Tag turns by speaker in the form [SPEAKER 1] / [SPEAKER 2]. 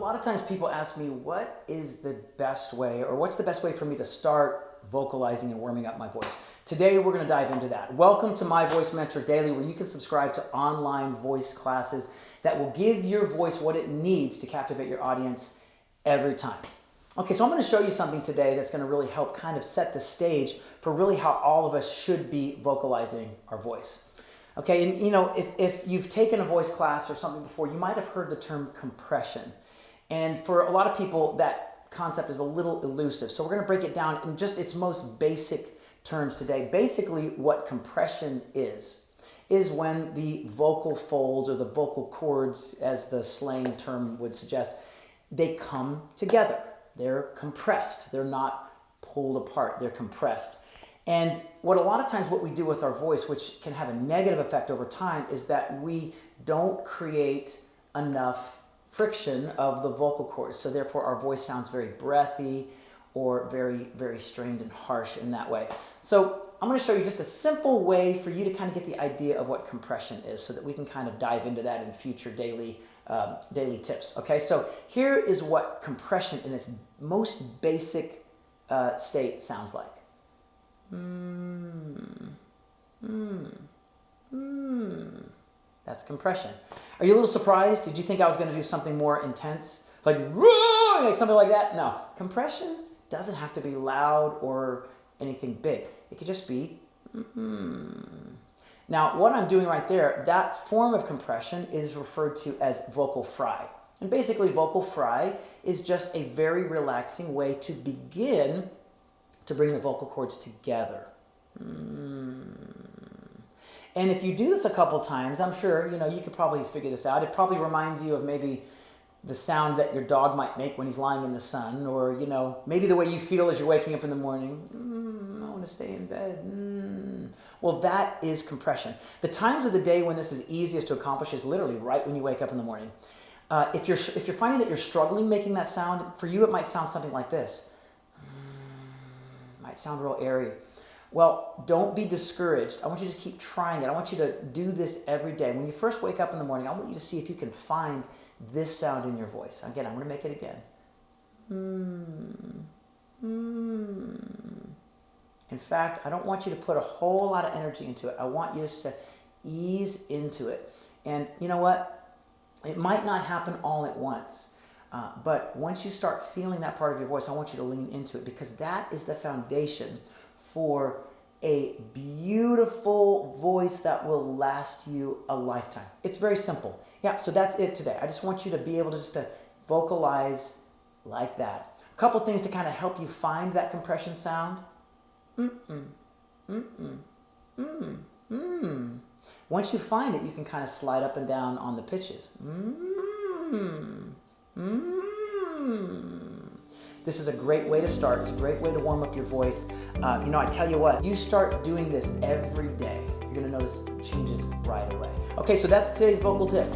[SPEAKER 1] lot of times people ask me, what is the best way, or what's the best way for me to start vocalizing and warming up my voice? Today, we're going to dive into that. Welcome to My Voice Mentor Daily, where you can subscribe to online voice classes that will give your voice what it needs to captivate your audience every time. Okay, so I'm going to show you something today that's going to really help kind of set the stage for really how all of us should be vocalizing our voice. Okay, and you know, if you've taken a voice class or something before, you might have heard the term compression. And for a lot of people, that concept is a little elusive. So we're going to break it down in just its most basic terms today. Basically, what compression is when the vocal folds or the vocal cords, as the slang term would suggest, they come together. They're compressed. They're not pulled apart. They're compressed. And what a lot of times what we do with our voice, which can have a negative effect over time, is that we don't create enough friction of the vocal cords. So therefore our voice sounds very breathy or very, very strained and harsh in that way. So I'm going to show you just a simple way for you to kind of get the idea of what compression is so that we can kind of dive into that in future daily tips. Okay, so here is what compression in its most basic state sounds like. That's compression. Are you a little surprised? Did you think I was going to do something more intense? Like something like that? No. Compression doesn't have to be loud or anything big. It could just be Now, what I'm doing right there, that form of compression is referred to as vocal fry. And basically, vocal fry is just a very relaxing way to begin to bring the vocal cords together. And if you do this a couple times, I'm sure you could probably figure this out. It probably reminds you of maybe the sound that your dog might make when he's lying in the sun, or maybe the way you feel as you're waking up in the morning. I want to stay in bed. Well, that is compression. The times of the day when this is easiest to accomplish is literally right when you wake up in the morning. If you're finding that you're struggling making that sound, for you it might sound something like this. Might sound real airy. Well, don't be discouraged. I want you to just keep trying it. I want you to do this every day. When you first wake up in the morning, I want you to see if you can find this sound in your voice. Again, I'm going to make it again. In fact, I don't want you to put a whole lot of energy into it. I want you just to ease into it. And you know what? It might not happen all at once. But once you start feeling that part of your voice, I want you to lean into it, because that is the foundation for a beautiful voice that will last you a lifetime. It's very simple. Yeah, so that's it today. I just want you to be able to vocalize like that. A couple things to kind of help you find that compression sound. Once you find it, you can kind of slide up and down on the pitches. This is a great way to start. It's a great way to warm up your voice. I tell you what, you start doing this every day, you're going to notice changes right away. Okay, so that's today's vocal tip.